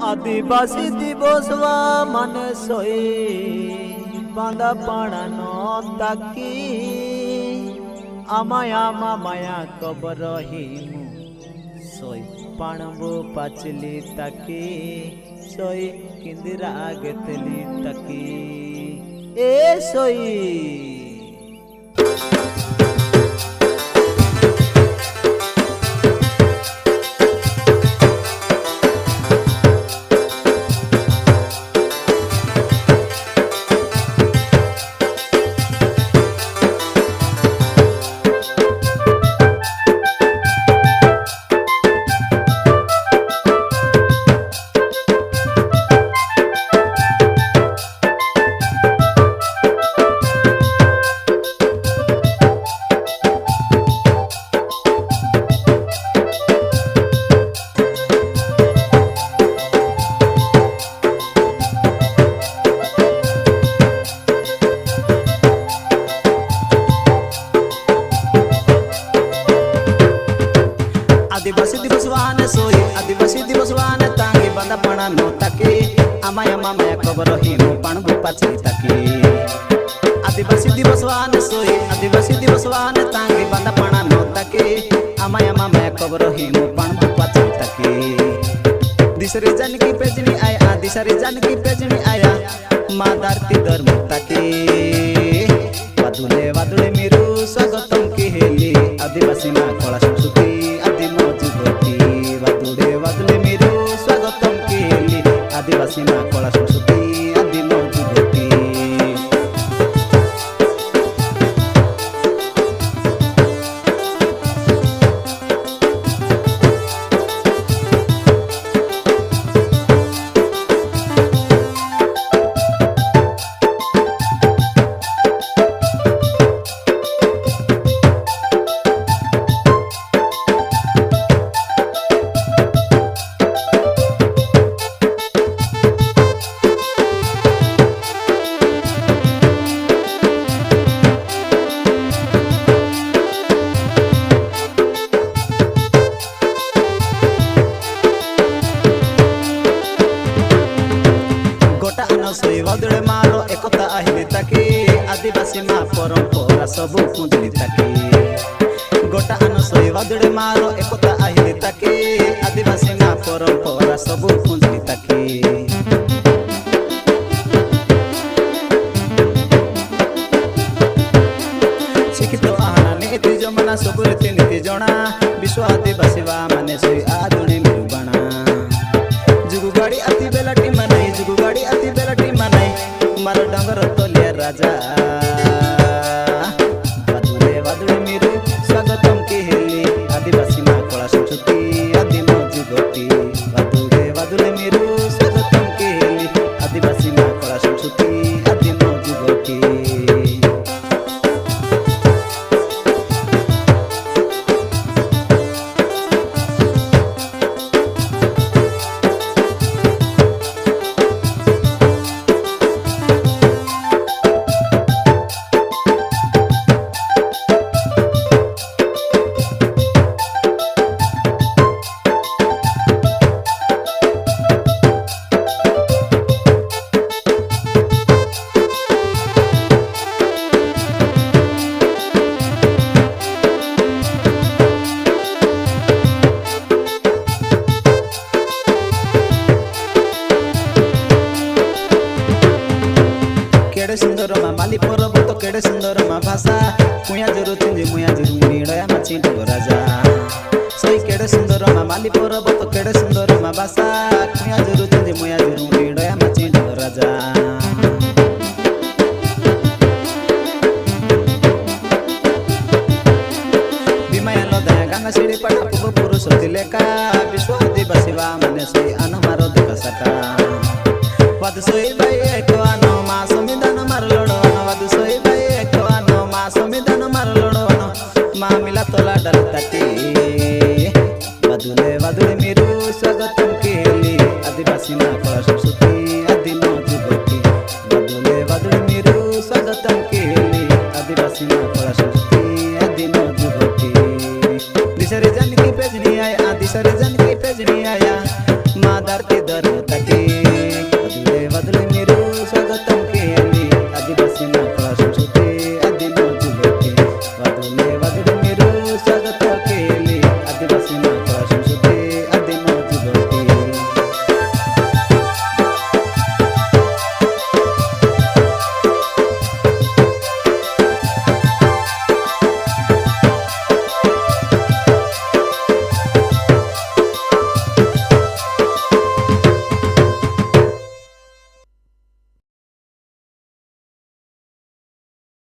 आदिवासी दिवसवा माने सोई बांधा पाड़ा नो ताकी आमाया मामाया कबर हिमु सोई पाणबो पाचली ताकी सोई किंदिरा गेतली ताकी ए सोई आदिवासी दिवसवान सोई आदिवासी दिवसवान तांगे बंदा पणा नो ताके आमाया मामाया कबर हिमु पाणबो पाचली ताके आदिवासी दिवसवान सोई आदिवासी दिवसवान तांगे बंदा पणा नो ताके आमाया मामाया कबर हिमु पाणबो पाचली ताके दिसरे जानकी पेजनी आया दिसरे जानकी पेजनी आया मा दारती धर्म ताके वादुले वादुले मेरू स्वागतम के हेली आदिवासी ना कला संस्कृति आदिवासी ना कला संस्कृति आदि मौजूदती सोई वादुले मारो एकता आहिली ताके आदिवासी मा परंपरा सब पुंजली ताके गोटा आन सोई वादुले मारो एकता आहिली ताके आदिवासी मा परंपरा सब पुंजली ताके शिक्षित आहाना नीति जमना सब रीति नीति जणा विश्व आदिवासी वा माने सोई आदुणी मिरुबाणा जुगु गाड़ी अति बेलाटी माने जुगु गाड़ी अति बेलाटी माने मारो डंगर तोलिया राजा वादुले वादुले मेरू स्वागतम के हेली आदिवासी ना कला संस्कृति आदि मौजूदती वादुले वादुले मेरू स्वागतम के हेली आदिवासी ना कला संस्कृति आदि मौजूदती केड़े सुंदर मा माली पर्वत केड़े सुंदर मा भाषा कुया जरो चिंजे मुया जरू मीडया माची राजा सोई केड़े सुंदर मा माली पर्वत केड़े सुंदर मा भाषा कुया जरो चिंजे मुया जरू मीडया माची राजा विमाया लदया गंगा सिड़ी पटा पूर्व पुरुष तिलेका विश्व आदिवासी वा माने सोई अनमारो दकसका वाद सोई भाई एको आनो मा संविधान मार लड़वानो वाद सोई भाई एको आनो मा संविधान मार लड़वानो मा मिला तोला डर ताटी वादुले वादुले मेरू स्वागतम के हेली आदिवासी ना कला संस्कृति आदि मौजूदती वादुले वादुले मेरू स्वागतम के हेली आदिवासी ना कला संस्कृति आदि मौजूदती दिसरे जानकी पेजनी आया दिसरे जानकी पेजनी आया मादा धरती दर तकी